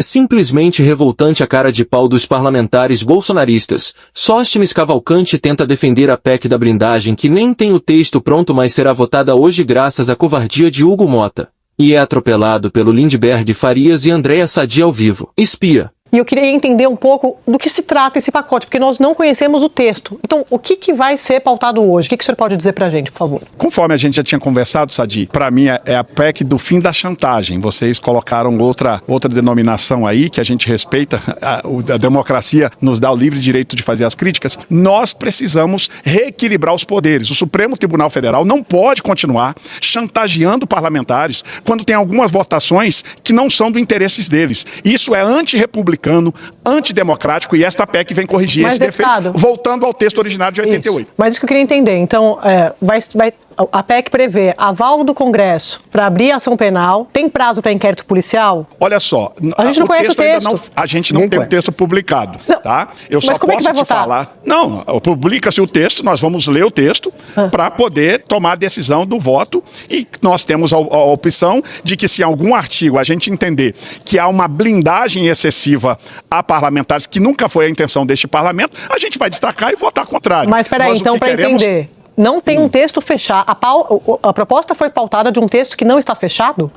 Simplesmente revoltante a cara de pau dos parlamentares bolsonaristas. Sóstenes Cavalcante tenta defender a PEC da blindagem que nem tem o texto pronto, mas será votada hoje graças à covardia de Hugo Mota. E é atropelado pelo Lindbergh Farias e Andréa Sadi ao vivo. Espia. E eu queria entender um pouco do que se trata esse pacote, porque nós não conhecemos o texto. Então, o que vai ser pautado hoje? O que o senhor pode dizer pra gente, por favor? Conforme a gente já tinha conversado, Sadi, para mim é a PEC do fim da chantagem. Vocês colocaram outra denominação aí, que a gente respeita, a democracia nos dá o livre direito de fazer as críticas. Nós precisamos reequilibrar os poderes. O Supremo Tribunal Federal não pode continuar chantageando parlamentares quando tem algumas votações que não são do interesses deles. Isso é antirrepublicano, antidemocrático, e esta PEC vem corrigir esse defeito, voltando ao texto originário de 88. Isso. Mas isso que eu queria entender. Então, a PEC prevê aval do Congresso para abrir ação penal, tem prazo para inquérito policial? Olha só, a gente não conhece o texto. A gente não tem o texto publicado, tá? Eu só posso te falar. Não, publica-se o texto, nós vamos ler o texto para poder tomar a decisão do voto, e nós temos a opção de que, se em algum artigo a gente entender que há uma blindagem excessiva a parlamentares, que nunca foi a intenção deste parlamento, a gente vai destacar e votar contrário. Mas espera aí, então, para entender, não tem um texto fechado. A proposta foi pautada de um texto que não está fechado?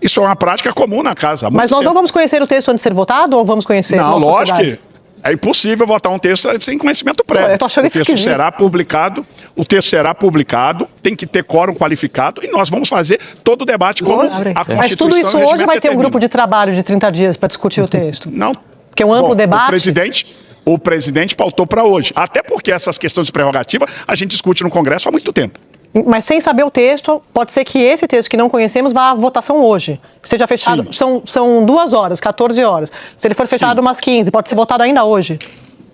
Isso é uma prática comum na casa. Mas nós não vamos conhecer o texto antes de ser votado, ou vamos conhecer? Não, lógico que é impossível votar um texto sem conhecimento prévio. Eu tô achando isso esquisito. O texto será publicado, tem que ter quórum qualificado, e nós vamos fazer todo o debate como a Constituição. Mas tudo isso hoje vai ter um grupo de trabalho de 30 dias para discutir o texto? Não. Porque é um amplo debate. O presidente pautou para hoje. Até porque essas questões de prerrogativa a gente discute no Congresso há muito tempo. Mas sem saber o texto, pode ser que esse texto que não conhecemos vá à votação hoje. Seja fechado, são 2 horas, 14 horas. Se ele for fechado umas 15, pode ser votado ainda hoje?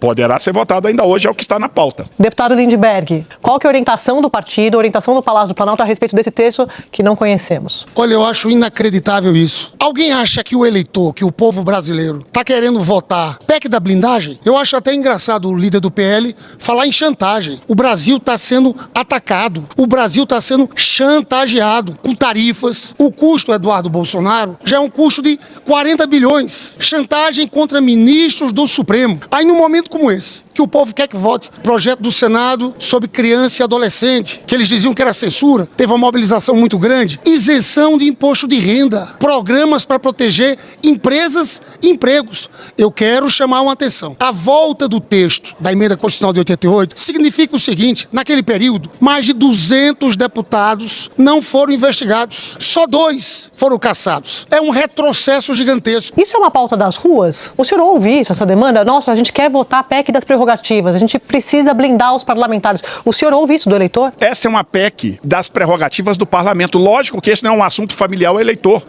Poderá ser votado ainda hoje, é o que está na pauta. Deputado Lindbergh, qual que é a orientação do partido, a orientação do Palácio do Planalto a respeito desse texto que não conhecemos? Olha, eu acho inacreditável isso. Alguém acha que o eleitor, que o povo brasileiro, está querendo votar PEC da blindagem? Eu acho até engraçado o líder do PL falar em chantagem. O Brasil está sendo atacado, o Brasil está sendo chantageado com tarifas. O custo, Eduardo Bolsonaro, já é um custo de 40 bilhões. Chantagem contra ministros do Supremo. Aí, num momento como esse, que o povo quer que vote projeto do Senado sobre criança e adolescente, que eles diziam que era censura, teve uma mobilização muito grande, isenção de imposto de renda, programas para proteger empresas e empregos. Eu quero chamar uma atenção. A volta do texto da emenda constitucional de 88 significa o seguinte: naquele período, mais de 200 deputados não foram investigados. Só 2 foram cassados. É um retrocesso gigantesco. Isso é uma pauta das ruas? O senhor ouve isso, essa demanda? Nossa, a gente quer votar a PEC das prerrogativas, a gente precisa blindar os parlamentares. O senhor ouve isso do eleitor? Essa é uma PEC das prerrogativas do parlamento. Lógico que esse não é um assunto familiar ao eleitor.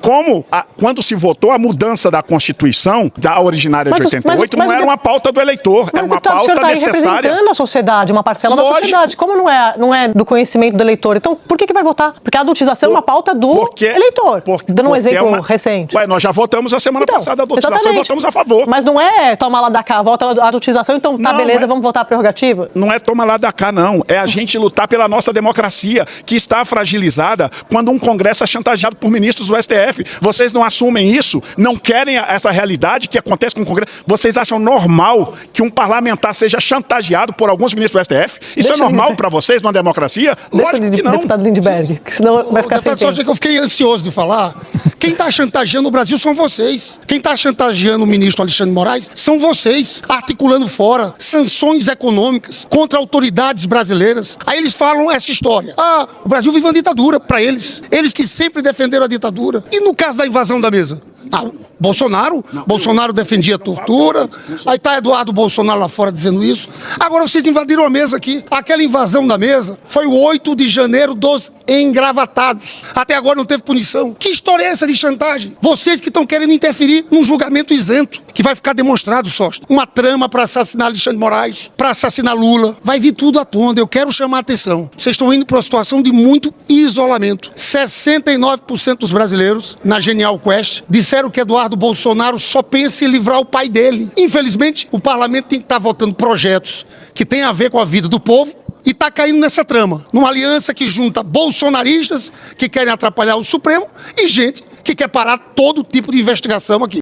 Quando se votou a mudança da Constituição, da originária de 88, não era uma pauta do eleitor, era uma pauta necessária. Representando a sociedade, uma parcela da sociedade. Como não é do conhecimento do eleitor? Então, por que vai votar? Porque a adultização é uma pauta do eleitor. Dando um exemplo recente. Nós já votamos a semana passada a adultização e votamos a favor. Mas não é toma lá da cá, vota a adultização, então tá, beleza, vamos votar a prerrogativa? Não é toma lá da cá, não. É a gente lutar pela nossa democracia, que está fragilizada quando um Congresso é chantageado por ministros do STF. Vocês não assumem isso? Não querem essa realidade que acontece com o Congresso? Vocês acham normal que um parlamentar seja chantageado por alguns ministros do STF? Isso é normal para vocês numa democracia? Lógico que não. Deputado Lindbergh, que senão vai ficar sem tempo. Só que eu fiquei ansioso de falar. Quem está chantageando o Brasil são vocês. Quem está chantageando o ministro Alexandre de Moraes são vocês, articulando fora sanções econômicas contra autoridades brasileiras. Aí eles falam essa história. O Brasil vive uma ditadura para eles. Eles que sempre defenderam a ditadura. E no caso da invasão da mesa? Bolsonaro defendia a tortura, aí tá Eduardo Bolsonaro lá fora dizendo isso. Agora vocês invadiram a mesa aqui. Aquela invasão da mesa foi o 8 de janeiro dos engravatados. Até agora não teve punição. Que história é essa de chantagem? Vocês que estão querendo interferir num julgamento isento, que vai ficar demonstrado, Sócio. Uma trama para assassinar Alexandre de Moraes, para assassinar Lula. Vai vir tudo à tona. Eu quero chamar a atenção. Vocês estão indo para uma situação de muito isolamento. 69% dos brasileiros, na Genial Quest, disseram que Eduardo Bolsonaro só pensa em livrar o pai dele. Infelizmente, o parlamento tem que estar votando projetos que têm a ver com a vida do povo e está caindo nessa trama, numa aliança que junta bolsonaristas que querem atrapalhar o Supremo e gente que quer parar todo tipo de investigação aqui.